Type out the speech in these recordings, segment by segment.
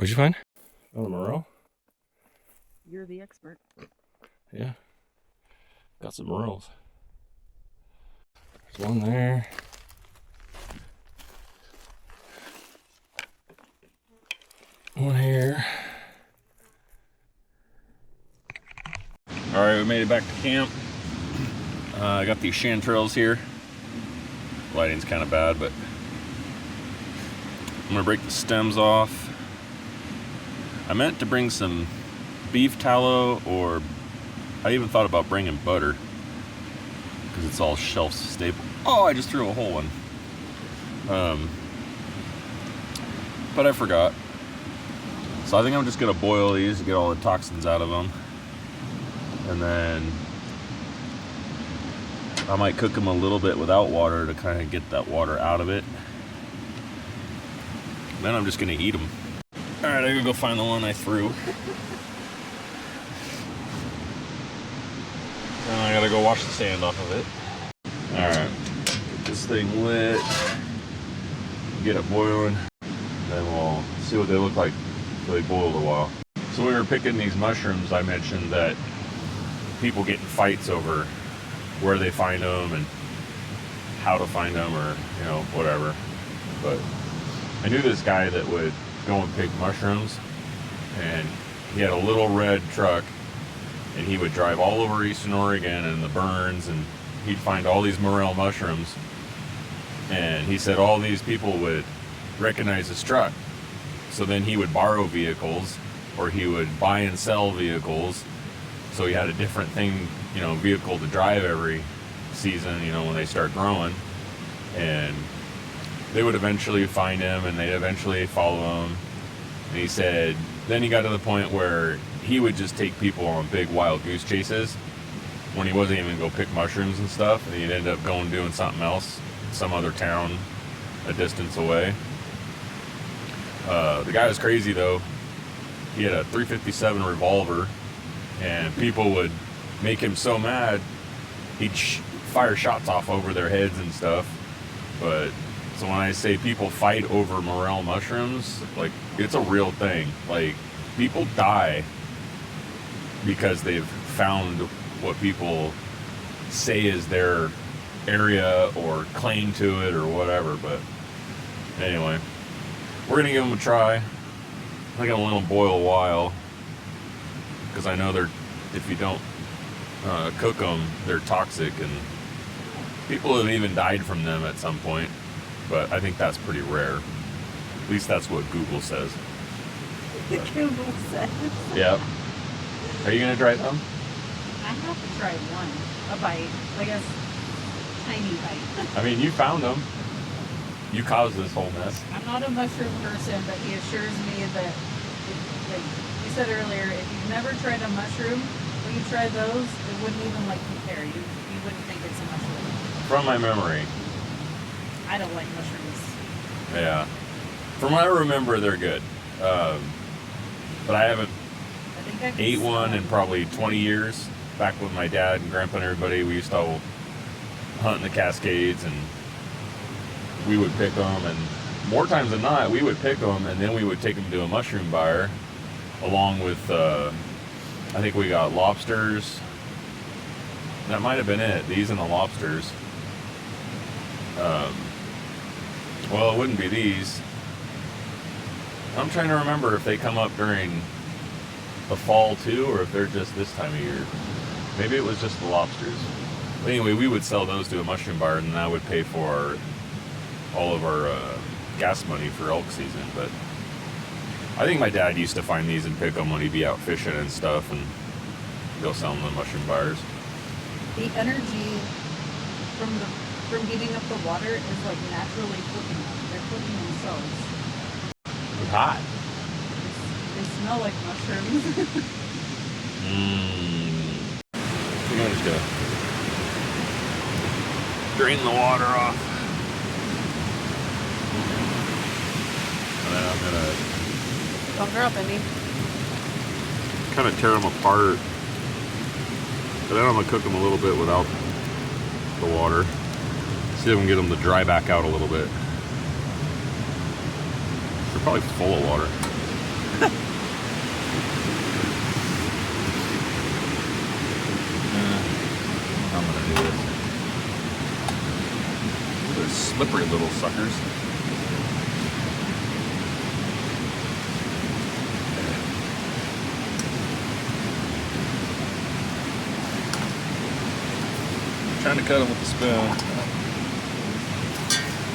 What'd you find? Oh, Morel? You're the expert. Yeah. Got some Morels. There's one there. One here. Alright, we made it back to camp. I got these chanterelles here. Lighting's kind of bad, but I'm gonna break the stems off. I meant to bring some beef tallow, or I even thought about bringing butter because it's all shelf stable. Oh, I just threw a whole one. But I forgot. So I think I'm just gonna boil these to get all the toxins out of them, and then I might cook them a little bit without water to kind of get that water out of it. Then I'm just gonna eat them. All right, I'm gonna go find the one I threw. Now I gotta go wash the sand off of it. All right, get this thing lit, get it boiling, then we'll see what they look like if they boiled a while. So we were picking these mushrooms. I mentioned that people get in fights over where they find them and how to find them, or whatever. But I knew this guy that would go and pick mushrooms, and he had a little red truck, and he would drive all over Eastern Oregon and the Burns, and he'd find all these Morel mushrooms, and he said all these people would recognize his truck. So then he would borrow vehicles, or he would buy and sell vehicles, so he had a different thing, vehicle to drive every season, when they start growing. And they would eventually find him, and they'd eventually follow him. And he said then he got to the point where he would just take people on big wild goose chases when he wasn't even go pick mushrooms and stuff, and he'd end up going doing something else, some other town a distance away. The guy was crazy though. He had a .357 revolver, and people would make him so mad he'd fire shots off over their heads and stuff. But so when I say people fight over Morel mushrooms, like, it's a real thing. Like, people die because they've found what people say is their area or claim to it or whatever. But anyway, we're gonna give them a try. I think I'm gonna let them boil a while, because I know if you don't cook them, they're toxic, and people have even died from them at some point. But I think that's pretty rare. At least that's what Google says. Google says. Yep. Are you gonna try some? I have to try one. A bite. Like a tiny bite. I mean, you found them. You caused this whole mess. I'm not a mushroom person, but he assures me that, like you said earlier, if you've never tried a mushroom, when you try those, it wouldn't even compare. You wouldn't think it's a mushroom. From my memory. I don't like mushrooms. Yeah. From what I remember, they're good. But I haven't ate one in probably 20 years. Back with my dad and grandpa and everybody, we used to hunt in the Cascades, and we would pick them, and more times than not, we would pick them, and then we would take them to a mushroom buyer, along with, I think we got lobsters. That might have been it, these and the lobsters. Well, it wouldn't be these. I'm trying to remember if they come up during the fall too, or if they're just this time of year. Maybe it was just the lobsters. But anyway, we would sell those to a mushroom buyer, and then I would pay for all of our gas money for elk season. But I think my dad used to find these and pick them when he'd be out fishing and stuff, and go sell them to mushroom buyers. The energy from heating up the water is naturally cooking them. They're cooking themselves. It's hot. They smell like mushrooms. I'm just gonna drain the water off. And then I'm gonna Don't drop any. kind of tear them apart. But then I'm gonna cook them a little bit without the water. See if we can get them to dry back out a little bit. They're probably full of water. I'm gonna do this. Ooh, they're slippery little suckers. Trying to cut them with the spoon.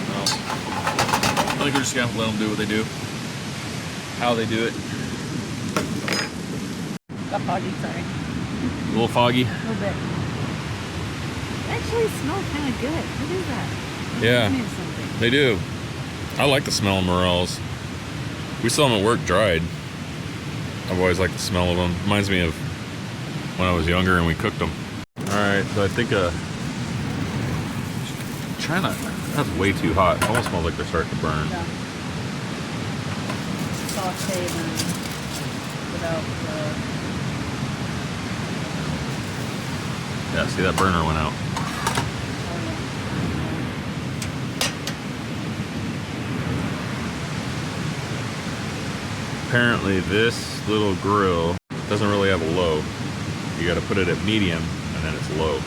No. I think we're just gonna let them do what they do. How they do it. Got foggy, sorry. A little foggy. A little bit. They actually smell kind of good. What is that? It Yeah. reminds me of something. They do. I like the smell of morels. We sell them at work dried. I've always liked the smell of them. Reminds me of when I was younger and we cooked them. Alright, so I think China, that's way too hot. It almost smells like they're starting to burn. Yeah. Saute them without the... Yeah, see that burner went out. Apparently this little grill doesn't really have a low. You gotta put it at medium and then it's low.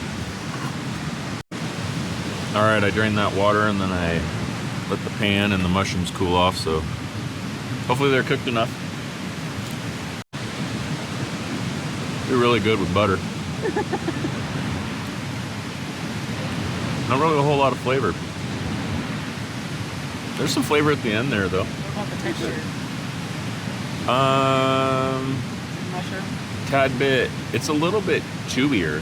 Alright, I drained that water and then I let the pan and the mushrooms cool off, so hopefully they're cooked enough. They're really good with butter. Not really a whole lot of flavor. There's some flavor at the end there though. What about the texture? Mushroom? Tad bit. It's a little bit chewier.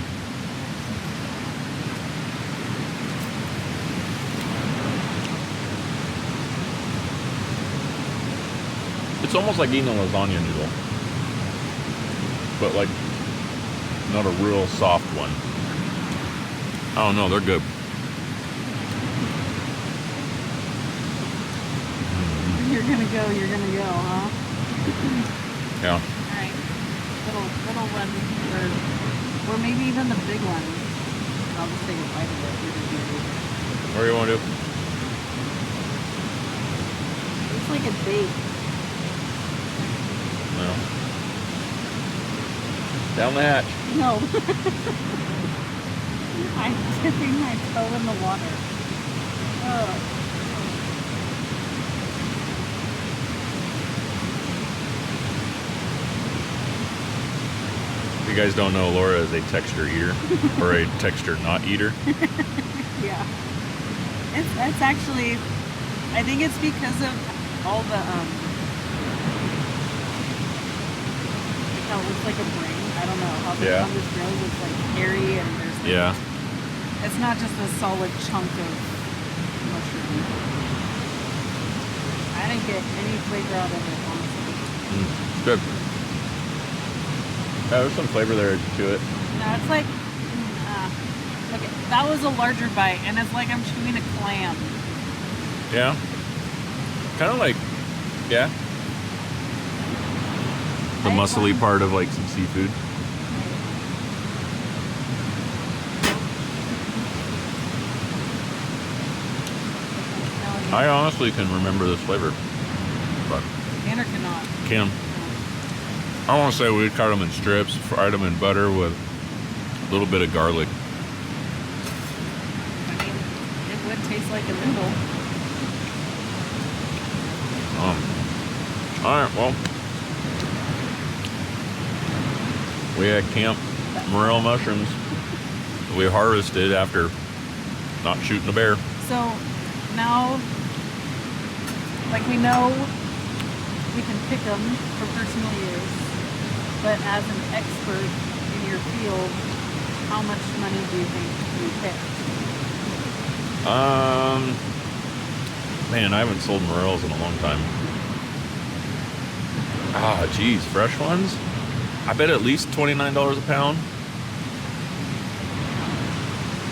It's almost like eating a lasagna noodle, but like not a real soft one. I don't know, they're good. You're gonna go, huh? Yeah. Alright. Little one, or maybe even the big one. I'll just take a bite of it. What do you want to do? Looks like a bait. No. Down the hatch. No. I'm dipping my toe in the water. Oh. If you guys don't know, Laura is a texture eater, or a texture not eater. Yeah. It's actually, I think it's because of all the, how it looks like a brain. I don't know how Yeah. this grows. It's like hairy and there's like, Yeah. it's not just a solid chunk of mushroom. I didn't get any flavor out of it, honestly. It's good. Yeah, there's some flavor there to it. No, it's like, okay, that was a larger bite, and it's like I'm chewing a clam. Yeah. Kind of like, yeah. The I had muscly fun. part of like some seafood. I honestly can remember this flavor, but Can or cannot. can. I want to say we'd cut them in strips, fried them in butter with a little bit of garlic. I mean, it would taste like a noodle. All right, well, we had Camp Morel mushrooms that we harvested after not shooting a bear. So now, like we know, we can pick them for personal use, but as an expert in your field, how much money do you think you picked? Man, I haven't sold morels in a long time. Ah, geez, fresh ones? I bet at least $29 a pound.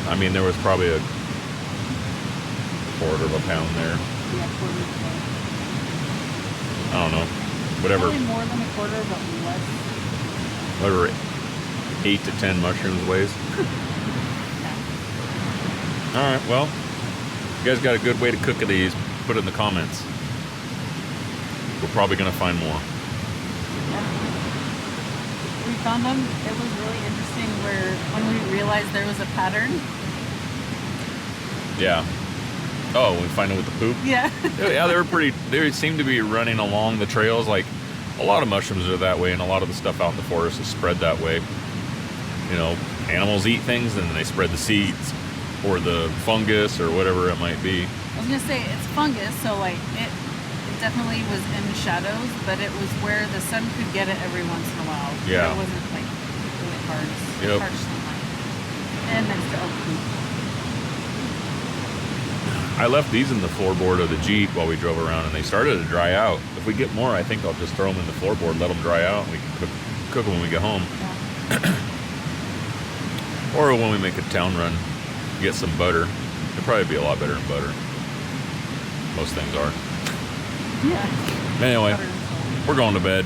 I mean, there was probably a quarter of a pound there. Yeah, quarter of a I don't know. Whatever. Probably more than a quarter, but less. Whatever 8 to 10 mushrooms weighs. Yeah. Alright, well, if you guys got a good way to cook these, put it in the comments. We're probably going to find more. we found them, it was really interesting where when we realized there was a pattern. Yeah. Oh, we find it with the poop? Yeah. Yeah, they seem to be running along the trails. Like, a lot of mushrooms are that way, and a lot of the stuff out in the forest is spread that way. You know, animals eat things, and they spread the seeds, or the fungus, or whatever it might be. I was gonna say it's fungus, so like it definitely was in the shadows, but it was where the sun could get it every once in a while. Yeah. It wasn't like really Yep. harsh sunlight. And next to elk poop. I left these in the floorboard of the Jeep while we drove around, and they started to dry out. If we get more, I think I'll just throw them in the floorboard, let them dry out, and we can cook them when we get home. Yeah. Or when we make a town run, get some butter. It'd probably be a lot better than butter. Most things are. Yeah. Anyway, Butter and salt. we're going to bed.